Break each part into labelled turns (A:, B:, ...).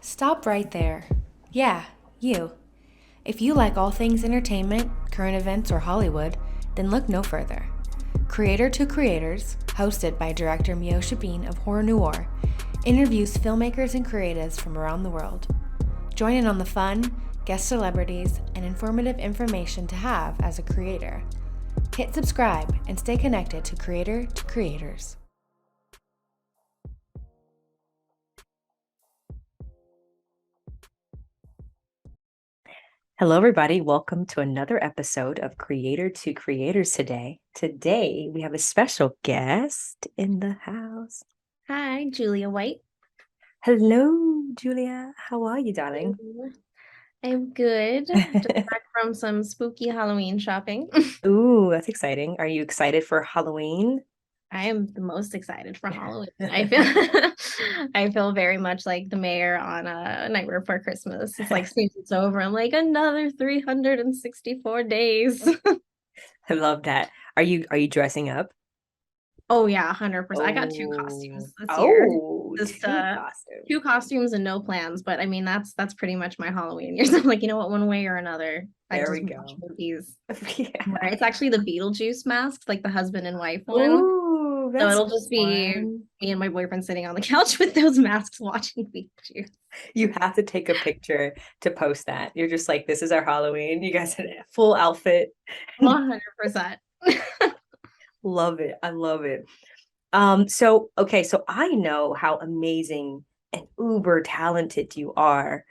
A: Stop right there. Yeah, you. If you like all things entertainment, current events, or Hollywood, then look no further. Creator to Creators, hosted by director Meoshabean of Horror Noir, interviews filmmakers and creatives from around the world. Join in on the fun, guest celebrities, and informative information to have as a creator. Hit subscribe and stay connected to Creator to Creators.
B: Hello, everybody. Welcome to another episode of Creator to Creators today. Today, we have a special guest in the house.
C: Hi, Julia White.
B: Hello, Julia. How are you, darling?
C: I'm good. Just back from some spooky Halloween shopping.
B: Ooh, that's exciting. Are you excited for Halloween?
C: I am the most excited for Halloween. I feel I feel very much like the mayor on Nightmare Before Christmas. It's like since it's over, I'm like another 364 days.
B: I love that. Are you dressing up?
C: Oh yeah, 100%. I got two
B: Oh,
C: costumes this year.
B: oh,
C: Just
B: two costumes.
C: two costumes and no plans, but I mean that's pretty much my Halloween years. I'm like, you know what, one way or another, I
B: There we
C: just watch
B: go.
C: movies.
B: Yeah.
C: Where it's actually the Beetlejuice masks, like the husband and wife one.
B: Ooh,
C: So
B: that's
C: it'll just be
B: fun.
C: me and my boyfriend sitting on the couch with those masks watching Beetlejuice.
B: You have to take a picture to post that. You're just like, this is our Halloween. You guys had a full outfit.
C: 100%.
B: Love it. I love it. So I know how amazing and uber talented you are.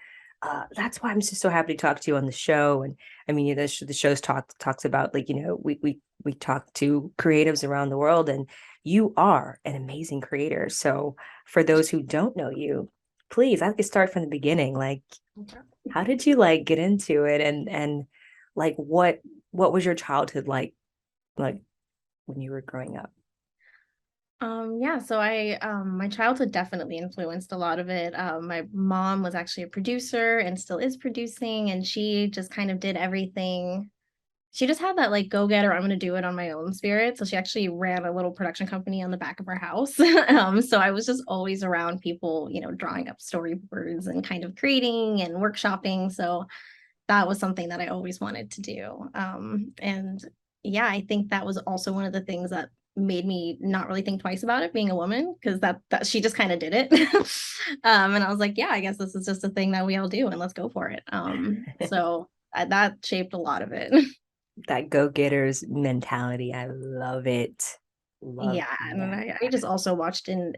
B: That's why I'm just so happy to talk to you on the show. And I mean, the show's talks about, like, we talk to creatives around the world, and you are an amazing creator. So for those who don't know you, please, I could start from the beginning. Like, how did you like get into it, and like what was your childhood like when you were growing up?
C: Yeah, so I my childhood definitely influenced a lot of it. My mom was actually a producer and still is producing, and she just kind of did everything. She just had that like go getter, I'm gonna do it on my own spirit. So she actually ran a little production company on the back of her house. So I was just always around people, drawing up storyboards and kind of creating and workshopping. So that was something that I always wanted to do. And yeah, I think that was also one of the things that made me not really think twice about it being a woman, because that she just kind of did it. And I was like, yeah, I guess this is just a thing that we all do, and let's go for it. So that shaped a lot of it.
B: That go-getters mentality. I love it. Love
C: Yeah, and
B: that.
C: I just also watched an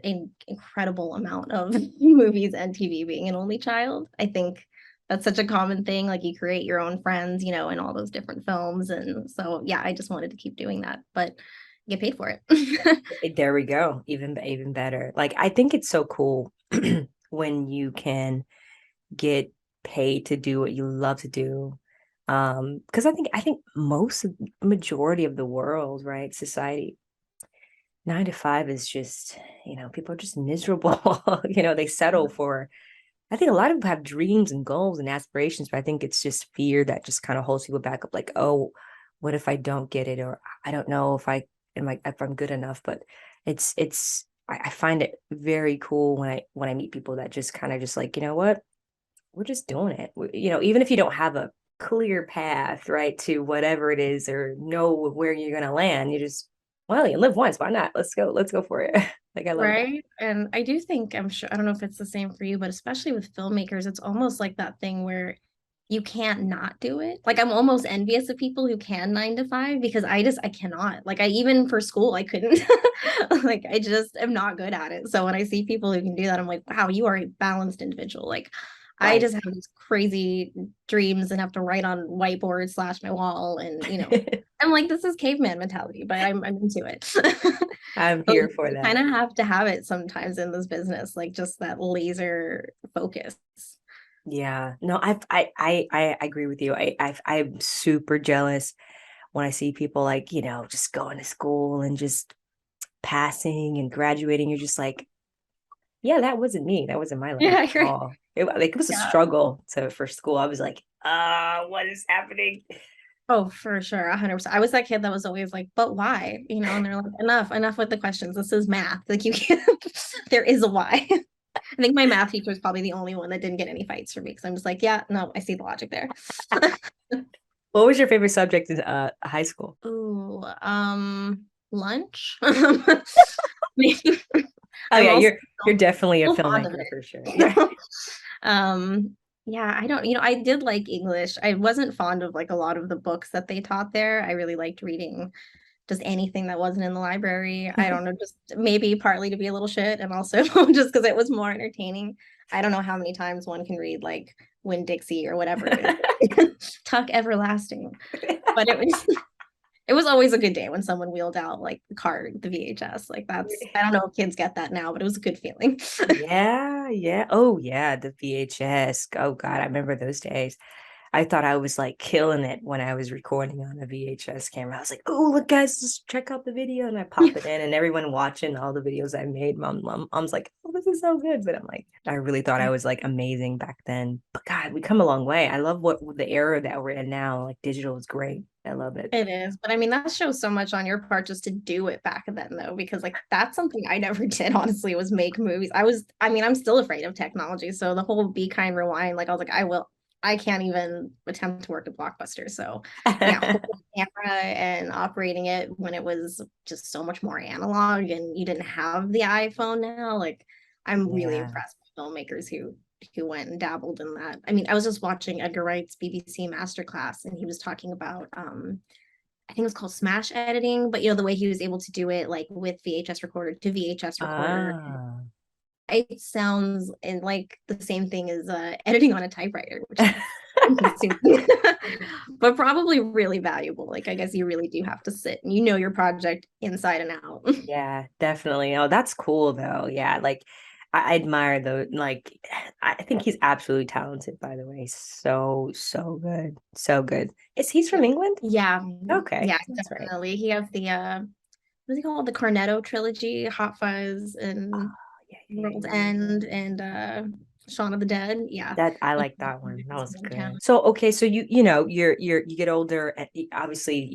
C: incredible amount of movies and TV being an only child. I think that's such a common thing. Like you create your own friends, in all those different films. And so, yeah, I just wanted to keep doing that, but get paid for it.
B: There we go. Even better. Like, I think it's so cool when you can get paid to do what you love to do. Because I think majority of the world, right, society, 9 to 5 is just, people are just miserable. They settle for, I think a lot of people have dreams and goals and aspirations, but I think it's just fear that just kind of holds people back up, like, oh, what if I don't get it? Or I don't know if I'm good enough. But I find it very cool when I meet people that just kind of just like, you know what, we're just doing it. Even if you don't have a clear path, right, to whatever it is, or know where you're gonna land, you just, well, you live once, why not? Let's go for it. Like, I love that.
C: Right. And I do think, I'm sure, I don't know if it's the same for you, but especially with filmmakers, it's almost like that thing where you can't not do it. Like I'm almost envious of people who can 9 to 5, because I cannot. Like I even for school I couldn't. Like I just am not good at it. So when I see people who can do that, I'm like, wow, you are a balanced individual. Like I
B: Right.
C: just have these crazy dreams and have to write on whiteboard slash my wall, and I'm like, this is caveman mentality, but I'm into it.
B: I'm
C: But
B: here for
C: you
B: that.
C: kind of have to have it sometimes in this business, like just that laser focus.
B: Yeah. No, I agree with you. I'm super jealous when I see people, like, just going to school and just passing and graduating. You're just like, yeah, that wasn't me. That wasn't my life
C: Yeah,
B: at all. It was a
C: yeah.
B: struggle for school. I was like, what is happening?
C: Oh, for sure, 100%. I was that kid that was always like, but why? And they're like, enough with the questions. This is math. Like you can't, there is a why. I think my math teacher was probably the only one that didn't get any fights for me because I'm just like, yeah, no, I see the logic there.
B: What was your favorite subject in high school?
C: Ooh, lunch. Maybe.
B: Oh
C: I'm
B: yeah,
C: also
B: you're definitely a
C: still fond of
B: filmmaker for sure.
C: it.
B: Yeah.
C: Yeah, I don't, I did like English. I wasn't fond of like a lot of the books that they taught there. I really liked reading just anything that wasn't in the library. I don't know, just maybe partly to be a little shit and also just because it was more entertaining. I don't know how many times one can read like Winn-Dixie or whatever it is. Tuck Everlasting. But it was always a good day when someone wheeled out like the VHS. Like that's, I don't know if kids get that now, but it was a good feeling.
B: Yeah, yeah. Oh yeah, the VHS. Oh God, I remember those days. I thought I was like killing it when I was recording on a VHS camera. I was like, oh, look, guys, just check out the video. And I pop it in and everyone watching all the videos I made. Mom's like, oh, this is so good. But I'm like, I really thought I was like amazing back then. But God, we come a long way. I love what the era that we're in now. Like digital is great. I love it.
C: It is, but I mean, that shows so much on your part just to do it back then, though, because like that's something I never did, honestly, was make movies. I mean, I'm still afraid of technology. So the whole Be Kind Rewind, like I was like, I can't even attempt to work at Blockbuster. So yeah, camera and operating it when it was just so much more analog and you didn't have the iPhone now. Like I'm really
B: Yeah.
C: impressed with filmmakers who went and dabbled in that. I mean, I was just watching Edgar Wright's BBC Masterclass and he was talking about I think it was called smash editing, but the way he was able to do it like with VHS recorder to VHS recorder.
B: Ah.
C: It sounds and like the same thing as editing on a typewriter, which is but probably really valuable. Like I guess you really do have to sit and your project inside and out.
B: Yeah, definitely. Oh, that's cool though. Yeah, like I admire like I think he's absolutely talented, by the way. So, so good. So good. He's from England?
C: Yeah,
B: Okay.
C: yeah,
B: That's right.
C: definitely. He has the what's he called? The Cornetto trilogy, Hot Fuzz and
B: Yeah, yeah,
C: World's
B: yeah.
C: End and Shaun of the Dead. Yeah.
B: That I
C: That's
B: like that one. That was
C: count.
B: good. So okay, so you get older and obviously,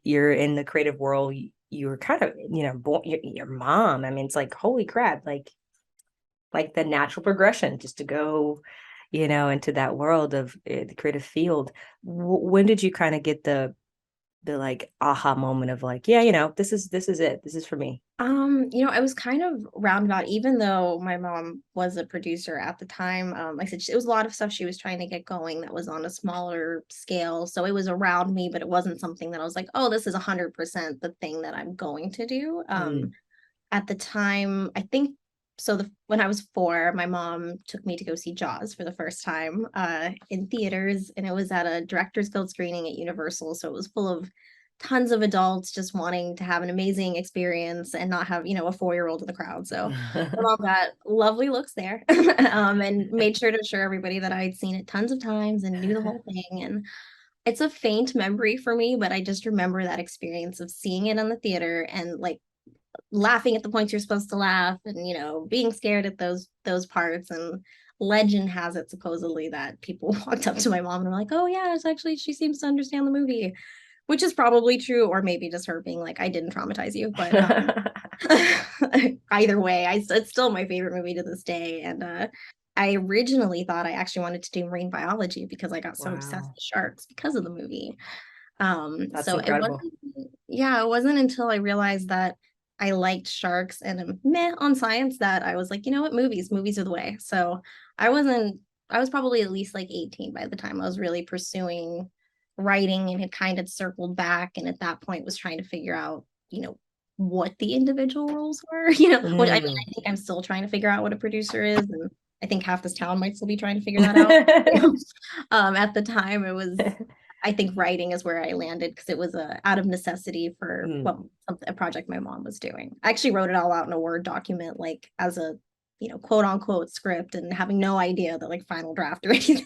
B: you're in the creative world. You're kind of, born your mom. I mean, it's like holy crap, like the natural progression just to go, into that world of the creative field. When did you kind of get the like aha moment of like, yeah, this is it. This is for me.
C: I was kind of roundabout, even though my mom was a producer at the time. Like I said, it was a lot of stuff she was trying to get going that was on a smaller scale. So it was around me, but it wasn't something that I was like, oh, this is 100% the thing that I'm going to do. At the time, I think so. When I was 4, my mom took me to go see Jaws for the first time in theaters, and it was at a Directors Guild screening at Universal. So it was full of tons of adults just wanting to have an amazing experience and not have a 4-year-old in the crowd. So my mom got lovely looks there, and made sure to assure everybody that I'd seen it tons of times and knew the whole thing. And it's a faint memory for me, but I just remember that experience of seeing it in the theater and like laughing at the points you're supposed to laugh and being scared at those parts. And legend has it supposedly that people walked up to my mom and were like, oh yeah, it's actually, she seems to understand the movie, which is probably true, or maybe just her being like, I didn't traumatize you. But either way, it's still my favorite movie to this day. And I originally thought I actually wanted to do marine biology because I got so obsessed
B: Wow.
C: with sharks because of the movie.
B: That's
C: So
B: incredible.
C: it wasn't until I realized that I liked sharks and meh on science that I was like, you know what, movies are the way. So I was probably at least like 18 by the time I was really pursuing writing and had kind of circled back. And at that point was trying to figure out, what the individual roles were, what I mean, I think I'm still trying to figure out what a producer is. And I think half this town might still be trying to figure that out. At the time it was, I think writing is where I landed because it was out of necessity for a project my mom was doing. I actually wrote it all out in a Word document, like as a, quote unquote script, and having no idea the like final draft or anything.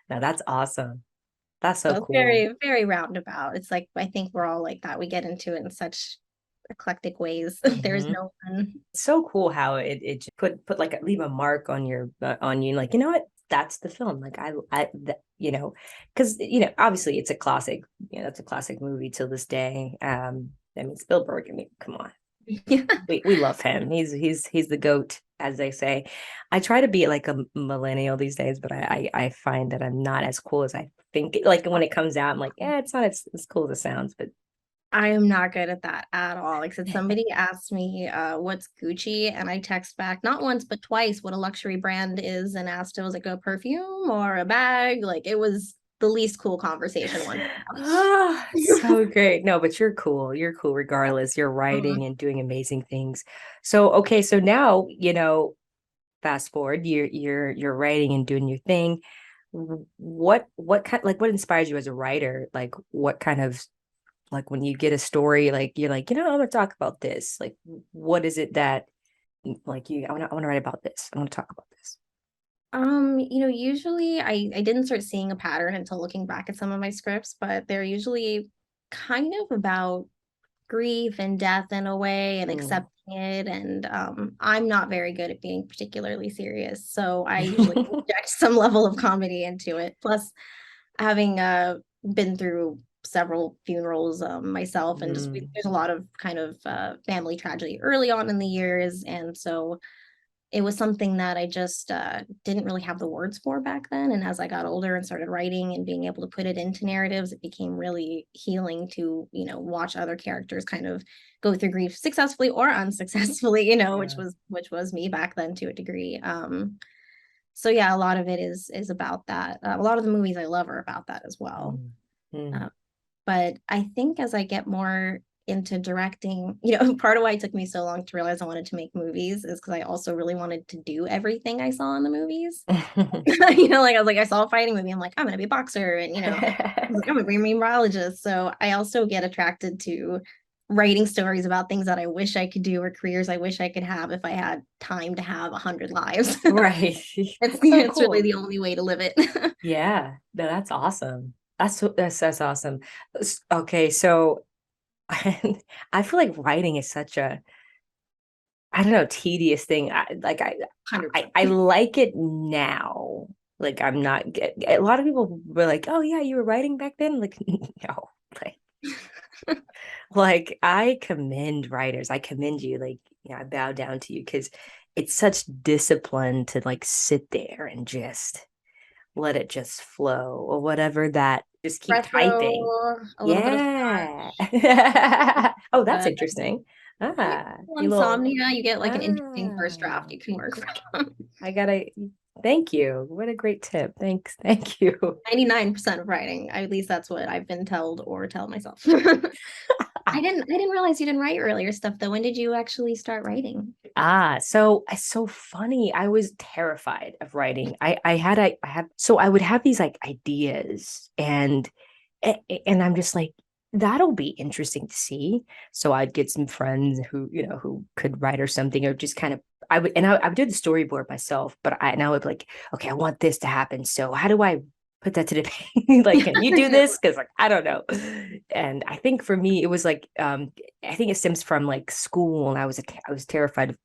B: Now that's awesome. That's so
C: So it's
B: cool.
C: very, very roundabout. It's like, I think we're all like that. We get into it in such eclectic ways. There's no one.
B: It's so cool how it just put like leave a mark on your on you, like, you know what, that's the film. Like because obviously it's a classic, that's a classic movie till this day. I mean, Spielberg, I mean, come on,
C: Yeah.
B: We love him. He's the goat, as they say. I try to be like a millennial these days, but I find that I'm not as cool as I think. Like when it comes out, I'm like, yeah, it's not as cool as it sounds, but
C: I am not good at that at all. Like, said somebody asked me what's Gucci, and I text back not once but twice what a luxury brand is, and asked if it was like a perfume or a bag. Like, it was the least cool conversation once.
B: ah, so great. No, but you're cool. You're cool regardless. You're
C: Mhm.
B: writing and doing amazing things. So okay, so now, fast forward, you're writing and doing your thing. What kind, like what inspires you as a writer? Like what kind of, like when you get a story, like you're like, I'm gonna talk about this. Like what is it that, like, I want to write about this. I want to talk about this.
C: Usually I didn't start seeing a pattern until looking back at some of my scripts, but they're usually kind of about grief and death in a way and
B: Mm.
C: accepting it. And I'm not very good at being particularly serious. So I usually inject some level of comedy into it. Plus, having been through several funerals myself, and just
B: Mm.
C: there's a lot of kind of family tragedy early on in the years. And so it was something that I just didn't really have the words for back then. And as I got older and started writing and being able to put it into narratives, it became really healing to, watch other characters kind of go through grief successfully or unsuccessfully,
B: Yeah.
C: which was me back then to a degree. So yeah, a lot of it is about that. A lot of the movies I love are about that as well.
B: Mm. Mm.
C: Uh, but I think as I get more into directing, part of why it took me so long to realize I wanted to make movies is because I also really wanted to do everything I saw in the movies. Like I was like, I saw a fighting movie. I'm like, I'm gonna be a boxer, and I was like, I'm gonna be a marine biologist. So I also get attracted to writing stories about things that I wish I could do or careers I wish I could have if I had time to have 100 lives.
B: Right.
C: it's
B: That's so
C: it's really
B: cool.
C: the only way to live it.
B: Yeah. No, that's awesome. That's awesome. Okay, so I feel like writing is such a, I don't know, tedious thing. I
C: 100%.
B: like it now. Like I'm not get a lot of people were like, "Oh yeah, you were writing back then?" Like no. Like like I commend writers. I commend you. Like, I bow down to you because it's such discipline to like sit there and just let it just flow or whatever, that just keep typing.
C: Espresso, a little bit of
B: Yeah.
C: scotch.
B: Oh, that's
C: uh,
B: interesting.
C: yeah,
B: Ah, you little
C: insomnia, you get like an interesting first draft
B: ah.
C: you can work from.
B: I gotta thank you. What a great tip. Thanks. Thank you.
C: 99% of writing, at least that's what I've been told or tell myself. I didn't realize you didn't write earlier stuff though. When did you actually start writing?
B: So it's so funny. I was terrified of writing. So I would have these like ideas, and I'm just like, that'll be interesting to see. So I'd get some friends who could write or something, or just kind of, I would do the storyboard myself, but I would be like, okay, I want this to happen. So how do I put that to the like, can you do this? Because like I don't know. And I think for me, it was like, I think it stems from like school, and I was terrified of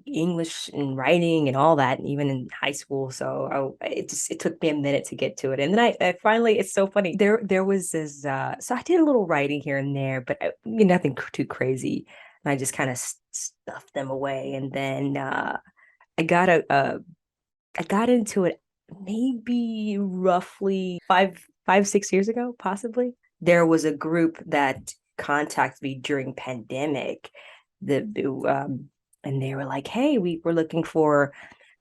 B: English and writing and all that, even in high school. So it took me a minute to get to it, and then I finally. It's so funny. There was this. So I did a little writing here and there, but nothing too crazy. And I just kind of stuffed them away, and then I got I got into it maybe roughly 6 years ago, possibly. There was a group that contacted me during pandemic, the and they were like, "Hey, we're looking for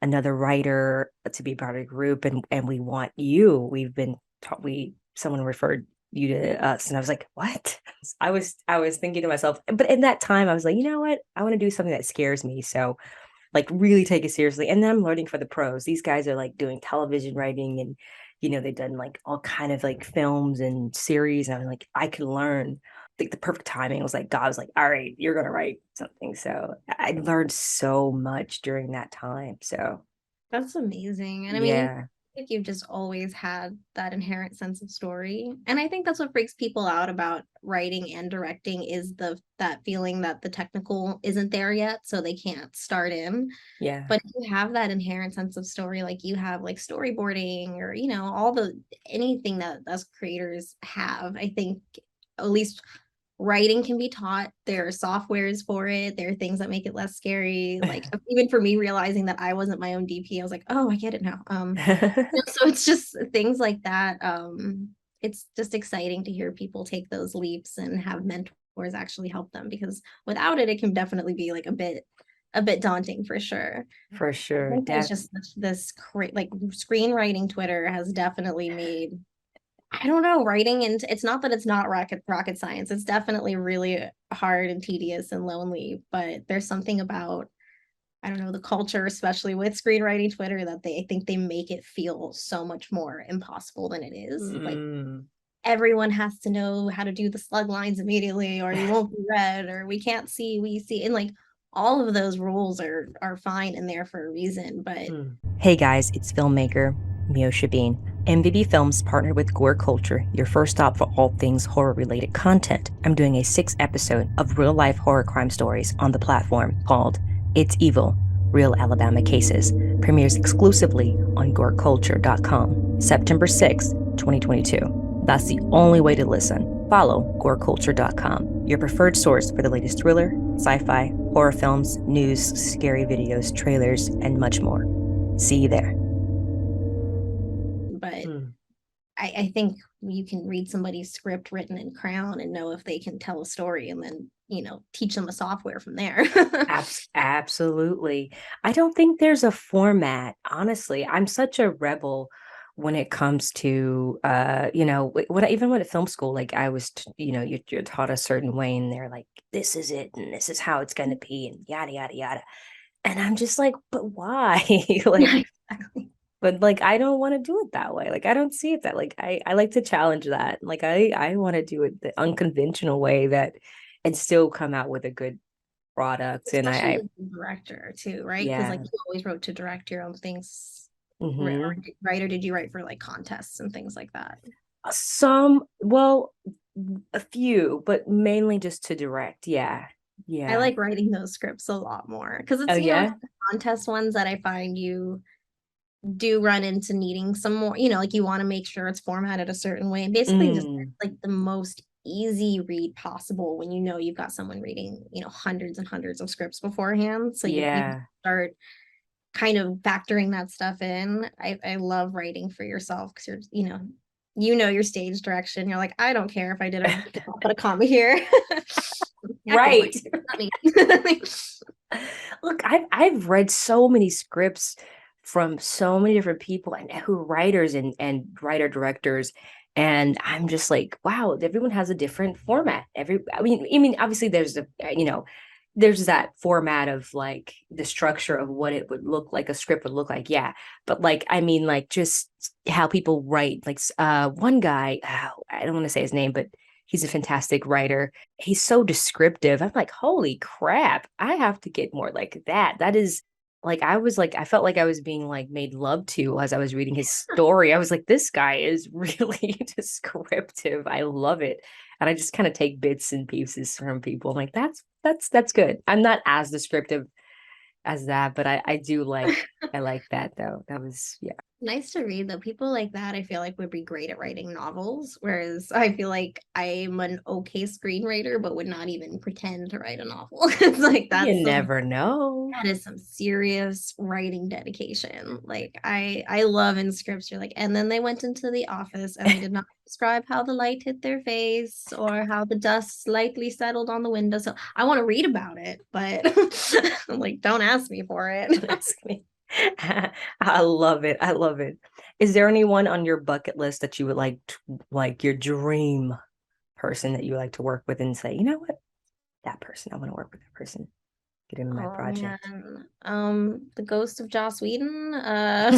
B: another writer to be part of the group, and we want you. We've been taught we someone referred you to us." And I was like, "What?" I was thinking to myself, but in that time, I was like, you know what? I want to do something that scares me. So like really take it seriously. And then I'm learning for the pros. These guys are like doing television writing, and they've done like all kind of like films and series. And I'm like, I can learn. Like the perfect timing was like God was like, all right, you're gonna write something. So I learned so much during that time. So
C: That's amazing. And I mean,
B: yeah.
C: I think you've just always had that inherent sense of story. And I think that's what freaks people out about writing and directing is that feeling that the technical isn't there yet, so they can't start in.
B: Yeah.
C: But if you have that inherent sense of story, like you have like storyboarding or, all the anything that us creators have, I think at least writing can be taught. There are softwares for it. There are things that make it less scary. Like even for me, realizing that I wasn't my own DP, I was like, oh, I get it now. So it's just things like that. It's just exciting to hear people take those leaps and have mentors actually help them, because without it, it can definitely be like a bit daunting for sure.
B: For
C: I
B: sure.
C: think there's just this like screenwriting Twitter has definitely made, I don't know, writing, and it's not that it's not rocket science. It's definitely really hard and tedious and lonely, but there's something about, I don't know, the culture, especially with screenwriting Twitter, that I think they make it feel so much more impossible than it is. Like everyone has to know how to do the slug lines immediately, or you won't be read, or we can't see, we see, and like all of those rules are fine and there for a reason. But
B: hey guys, it's filmmaker Meoshabean. MVB Films partnered with Gore Culture, your first stop for all things horror-related content. I'm doing a 6-episode of real-life horror crime stories on the platform called It's Evil, Real Alabama Cases. Premieres exclusively on goreculture.com, September 6th, 2022. That's the only way to listen. Follow goreculture.com, your preferred source for the latest thriller, sci-fi, horror films, news, scary videos, trailers, and much more. See you there.
C: But I think you can read somebody's script written in crayon and know if they can tell a story, and then, you know, teach them a software from there.
B: Absolutely. I don't think there's a format. Honestly, I'm such a rebel when it comes to you know, when even when at film school, like I was you know, you're taught a certain way, and they're like, this is it, and this is how it's going to be, and yada yada yada. And I'm just like, but why? Like,
C: Exactly.
B: but like, I don't want to do it that way. Like, I don't see it that, like, I like to challenge that. Like, I want to do it the unconventional way, that and still come out with a good product. And
C: Especially as a director too, right? Because like
B: yeah.
C: you always wrote to direct your own things.
B: Mm-hmm.
C: Right, or did you write for like contests and things like that?
B: Well, a few, but mainly just to direct. Yeah.
C: I
B: Yeah.
C: like writing those scripts a lot more, because
B: Oh,
C: it's, you know,
B: yeah.
C: it's the contest ones that I find you do run into needing some more, you know, like you want to make sure it's formatted a certain way. Basically, just like the most easy read possible when you know you've got someone reading, you know, hundreds and hundreds of scripts beforehand. So you start kind of factoring that stuff in. I love writing for yourself, because you know your stage direction. You're like, I don't care if I did put a comma here.
B: Right. Look, I've read so many scripts from so many different people, and who writers and writer directors, and I'm just like, wow, everyone has a different format. I mean, obviously there's you know, there's that format of like the structure of what it would look like, a script would look like, yeah. But like, I mean, like just how people write. Like, one guy, I don't want to say his name, but he's a fantastic writer. He's so descriptive. I'm like, holy crap, I have to get more like that. That is like, I felt like I was being like made love to as I was reading his story. I was like, this guy is really descriptive. I love it. And I just kind of take bits and pieces from people. I'm like, that's good. I'm not as descriptive as that, but I do like, I like that though. That was, yeah.
C: Nice to read, though. People like that I feel like would be great at writing novels, whereas I feel like I'm an okay screenwriter but would not even pretend to write a novel. It's like
B: You never know.
C: that is some serious writing dedication. Like I love in scripts you're like, and then they went into the office and they did not describe how the light hit their face or how the dust slightly settled on the window. So I want to read about it, but like, don't ask me for it.
B: Ask me. I love it. I love it. Is there anyone on your bucket list that you would like your dream person that you like to work with, and say, you know what, that person, I want to work with that person, get into my project?
C: Man. The ghost of Joss Whedon. I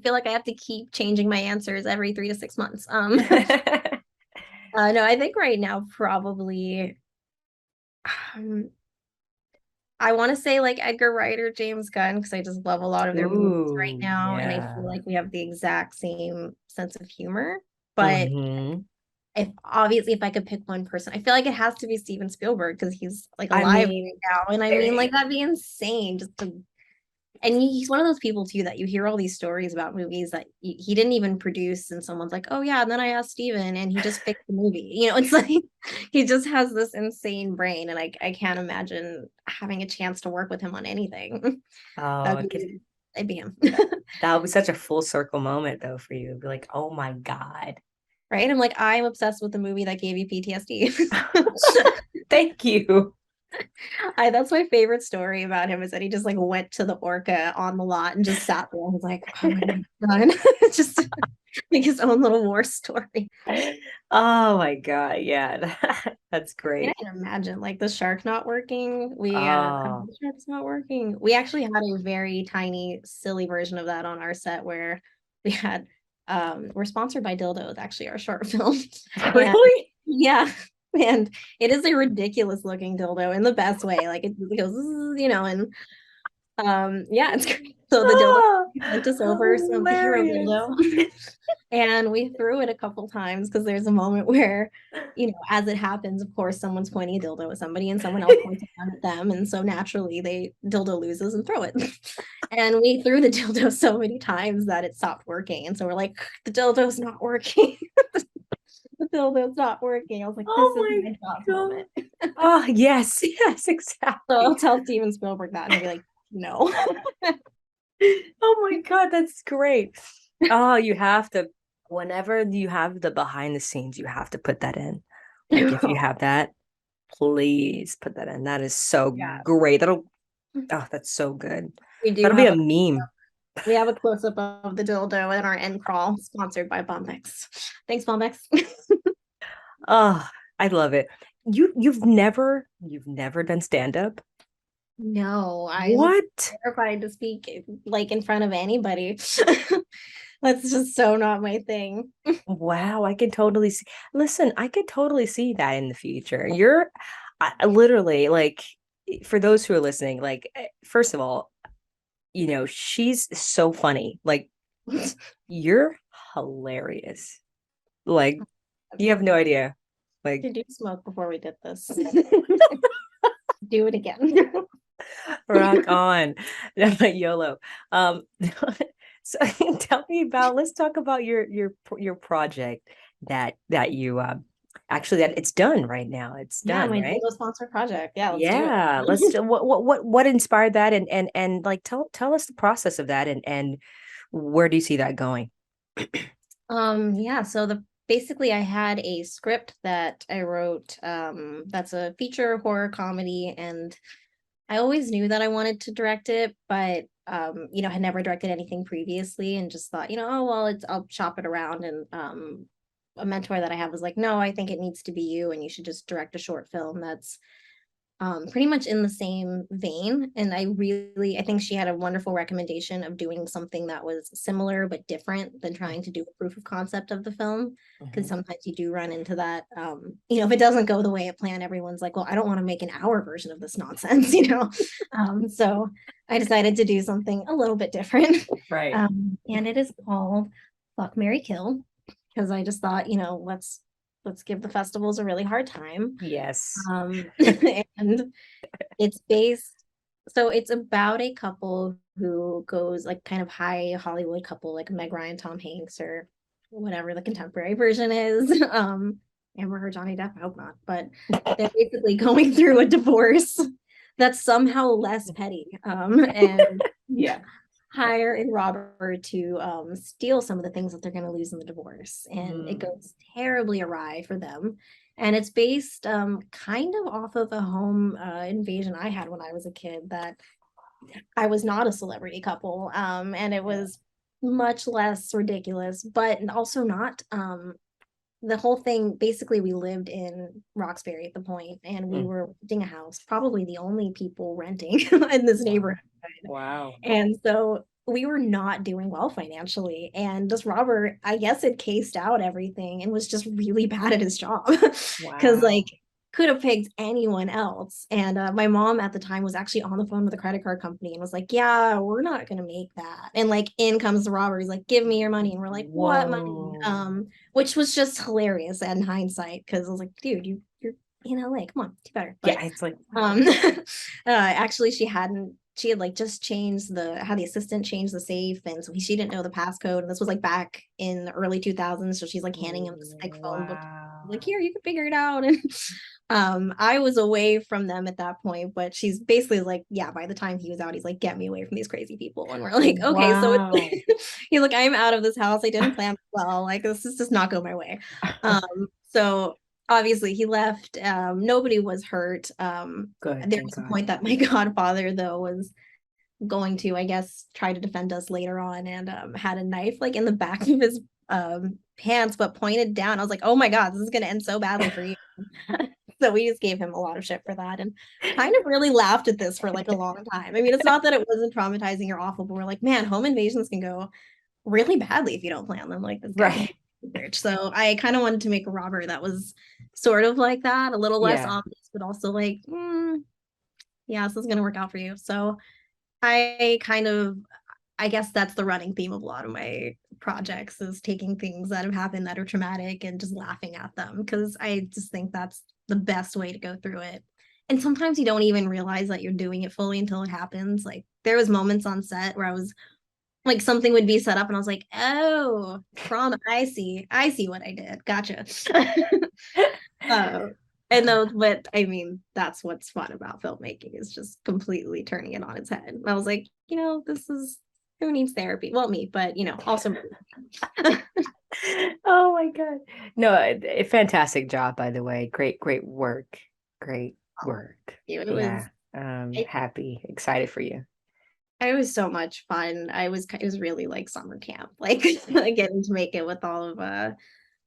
C: feel like I have to keep changing my answers every 3 to 6 months. No, I think right now probably I want to say like Edgar Wright or James Gunn, because I just love a lot of their movies right now, and I feel like we have the exact same sense of humor. But if I could pick one person, I feel like it has to be Steven Spielberg, because he's like alive right now, and I mean, like, that'd be insane just to and he's one of those people too that you hear all these stories about movies that he didn't even produce, and someone's like, oh yeah, and then I asked Steven and he just fixed the movie. You know, it's like he just has this insane brain, and I can't imagine having a chance to work with him on anything.
B: Oh,
C: That'd be, it'd be him.
B: that would be such a full circle moment though for you. Be like, oh my God.
C: Right? I'm like, I'm obsessed with the movie that gave you PTSD.
B: Thank you.
C: That's my favorite story about him, is that he just like went to the orca on the lot and just sat there and was like, oh my God. Just like his own little war story.
B: Oh my God. Yeah, that's
C: I
B: great.
C: can imagine like the shark not working.
B: Oh,
C: The shark's not working. We actually had a very tiny, silly version of that on our set where we had we're sponsored by dildos, actually, our short film. And
B: really?
C: yeah. And it is a ridiculous looking dildo in the best way. Like it goes, you know, and yeah, it's great. So the dildo sent us over some hero
B: Hilarious.
C: dildo. And we threw it a couple times because there's a moment where, you know, as it happens, of course, someone's pointing a dildo at somebody and someone else points a gun at them. And so naturally they dildo loses and throw it. And we threw the dildo so many times that it stopped working. And so we're like, the dildo's not working. The dildo's not working. I was like, this is my job moment.
B: Oh, yes, yes, exactly.
C: So I'll tell Steven Spielberg that and he'll be like, no.
B: Oh my God, that's great. Oh, you have to, whenever you have the behind the scenes, you have to put that in. Like if you have that, please put that in. That is so great. Oh, that's so good.
C: We do
B: That'll be a meme.
C: We have a close-up of the dildo in our end crawl, sponsored by Bombex. Thanks, Bombex.
B: Oh, I love it. You've never done stand-up?
C: No, I'm
B: What?
C: terrified to speak like in front of anybody. That's just so not my thing.
B: Wow, I can totally see. Listen, I could totally see that in the future. I literally, like, for those who are listening, like, first of all, you know, she's so funny. Like, you're hilarious. Like, you have no idea. Like,
C: Did you smoke before we did this? Do it again.
B: rock on. YOLO. So let's talk about your project that you actually that it's done right now. It's done,
C: my
B: right?
C: dildo sponsor project. Yeah, let's
B: Yeah.
C: do it.
B: What inspired that, and like tell us the process of that, and where do you see that going?
C: Yeah, so basically I had a script that I wrote that's a feature horror comedy, and I always knew that I wanted to direct it, but you know, had never directed anything previously, and just thought, you know, oh well, I'll shop it around. And a mentor that I have was like, no, I think it needs to be you, and you should just direct a short film that's pretty much in the same vein. And I think she had a wonderful recommendation of doing something that was similar but different than trying to do a proof of concept of the film, because sometimes you do run into that. You know, if it doesn't go the way it planned, everyone's like, well, I don't want to make an hour version of this nonsense, you know. So I decided to do something a little bit different.
B: Right.
C: And it is called Fuck, Marry, Kill, because I just thought, you know, let's give the festivals a really hard time.
B: Yes.
C: And it's about a couple who goes, like, kind of high Hollywood couple, like Meg Ryan, Tom Hanks, or whatever the contemporary version is. Amber Heard, Johnny Depp, I hope not. But they're basically going through a divorce that's somehow less petty. And
B: Yeah.
C: hire a robber to steal some of the things that they're going to lose in the divorce, and it goes terribly awry for them. And it's based kind of off of a home invasion I had when I was a kid, that I was not a celebrity couple, and it was much less ridiculous, but also not the whole thing. Basically, we lived in Roxbury at the point, and we were renting a house, probably the only people renting in this neighborhood.
B: Wow.
C: And so we were not doing well financially. And this robber, I guess, had cased out everything and was just really bad at his job. Because, like, could have picked anyone else. And my mom at the time was actually on the phone with a credit card company and was like, yeah, we're not going to make that. And, like, in comes the robber. He's like, give me your money. And we're like, what money? Which was just hilarious in hindsight, because I was like, dude, you're in LA. Come on, do better. But,
B: yeah, it's like
C: actually, she hadn't she had like just changed had the assistant change the safe, and so she didn't know the passcode, and this was like back in the early 2000s, so she's like handing him this like phone book, like, here, you can figure it out. And I was away from them at that point, but she's basically like, yeah, by the time he was out, he's like, get me away from these crazy people. And we're like, okay, so he's like, I'm out of this house, I didn't plan well, like this is just not go my way. So obviously he left. Nobody was hurt.
B: Good,
C: there was a point that my godfather though was going to, I guess, try to defend us later on, and had a knife like in the back of his pants, but pointed down. I was like, oh my god, this is gonna end so badly for you. So we just gave him a lot of shit for that, and kind of really laughed at this for like a long time. I mean, it's not that it wasn't traumatizing or awful, but we're like, man, home invasions can go really badly if you don't plan them. Like this guy. Right. So I kind of wanted to make a robber that was sort of like that, a little less obvious, but also like, yeah, this is gonna work out for you. So I guess that's the running theme of a lot of my projects, is taking things that have happened that are traumatic and just laughing at them, because I just think that's the best way to go through it. And sometimes you don't even realize that you're doing it fully until it happens. Like there was moments on set where I was like, something would be set up and I was like, oh, trauma, I see what I did. Gotcha. And those, but I mean, that's what's fun about filmmaking, is just completely turning it on its head. And I was like, this is, who needs therapy? Well, me, but also.
B: Oh my god, no, a fantastic job, by the way. Great work. Great work.
C: It was
B: happy, excited for you.
C: It was so much fun. It was really like summer camp, like getting to make it with all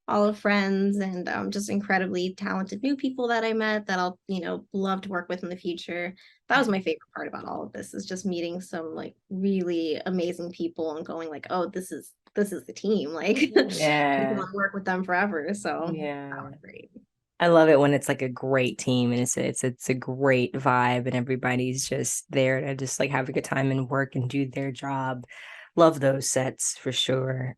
C: of friends, and just incredibly talented new people that I met that I'll love to work with in the future. That was my favorite part about all of this, is just meeting some like really amazing people and going like, oh, this is the team, like I want to work with them forever. So
B: yeah,
C: that was great.
B: I love it when it's like a great team and it's a great vibe and everybody's just there to just like have a good time and work and do their job. Love those sets for sure.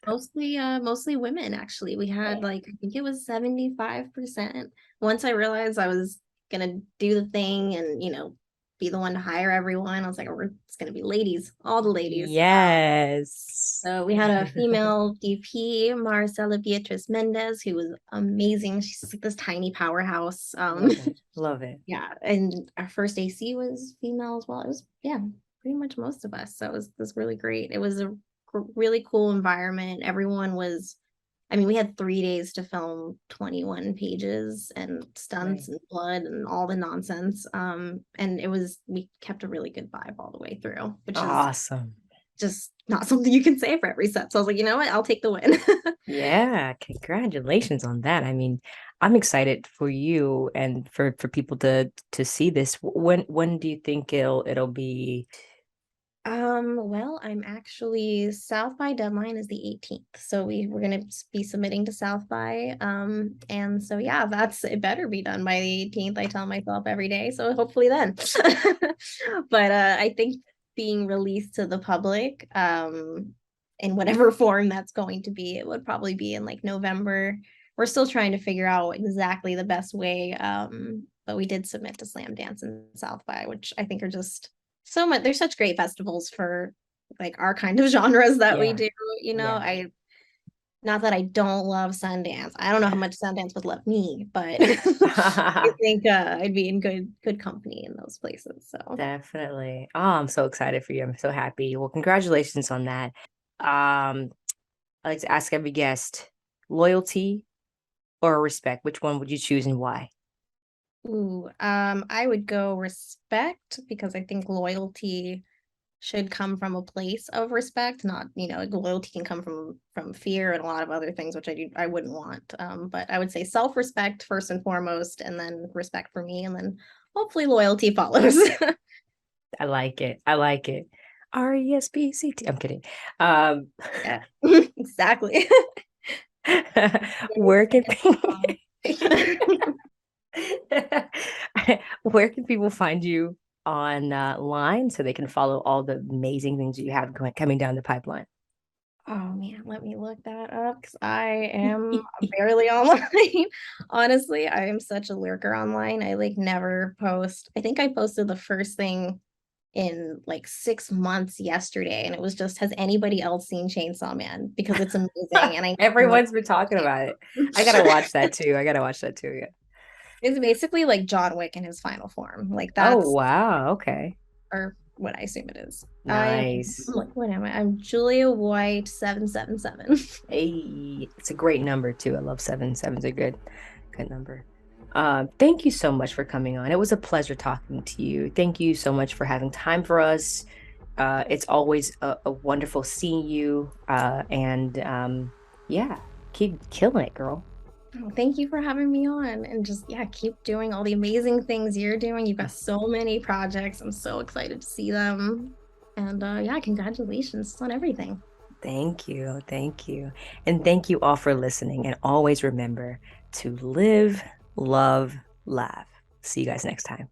C: Mostly women, actually. We had like, I think it was 75%. Once I realized I was gonna do the thing and be the one to hire everyone, I was like, oh, it's gonna be ladies, all the ladies.
B: Yes.
C: So we had a female DP, Marcela Beatriz Mendez, who was amazing. She's like this tiny powerhouse.
B: Love it.
C: Yeah, and our first AC was female as well. It was pretty much most of us. So it was really great. It was a really cool environment. Everyone was, I mean, we had 3 days to film 21 pages and stunts and blood and all the nonsense. And we kept a really good vibe all the way through, which is
B: awesome.
C: Just not something you can say for every set. So I was like, you know what? I'll take the win.
B: Yeah, congratulations on that. I mean, I'm excited for you and for people to see this. When do you think it'll be?
C: Well, I'm actually, South by deadline is the 18th. So we're gonna be submitting to South by. And so yeah, it better be done by the 18th. I tell myself every day. So hopefully then. But I think being released to the public, in whatever form that's going to be, it would probably be in like November. We're still trying to figure out exactly the best way. But we did submit to Slam Dance and South by, which I think are just so much. There's such great festivals for like our kind of genres that we do. Not that I don't love Sundance. I don't know how much Sundance would love me, but I think I'd be in good company in those places. So
B: definitely. Oh, I'm so excited for you. I'm so happy. Well, congratulations on that. I like to ask every guest, loyalty or respect, which one would you choose and why?
C: I would go respect, because I think loyalty should come from a place of respect, not, loyalty can come from fear and a lot of other things, which I wouldn't want. But I would say self-respect first and foremost, and then respect for me, and then hopefully loyalty follows.
B: I like it. RESPCT. I'm kidding.
C: Yeah, exactly.
B: Where can where can people find you online so they can follow all the amazing things that you have coming down the pipeline?
C: Oh man, let me look that up, because I am barely online. Honestly, I am such a lurker online. I like never post. I think I posted the first thing in like 6 months yesterday, and it was just, has anybody else seen Chainsaw Man? Because it's amazing, and I
B: Everyone's been talking about it. I gotta watch that too. Yeah.
C: It's basically like John Wick in his final form. Like
B: Oh
C: that's,
B: wow. Okay.
C: or what I assume it is.
B: Nice.
C: What am I? I'm Julia White 777.
B: Hey, it's a great number too. I love 7. 7's a good number. Thank you so much for coming on. It was a pleasure talking to you. Thank you so much for having time for us. It's always a wonderful seeing you. Yeah, keep killing it, girl.
C: Oh, thank you for having me on, and just, yeah, keep doing all the amazing things you're doing. You've got so many projects. I'm so excited to see them. And yeah, congratulations on everything.
B: Thank you. And thank you all for listening. And always remember to live, love, laugh. See you guys next time.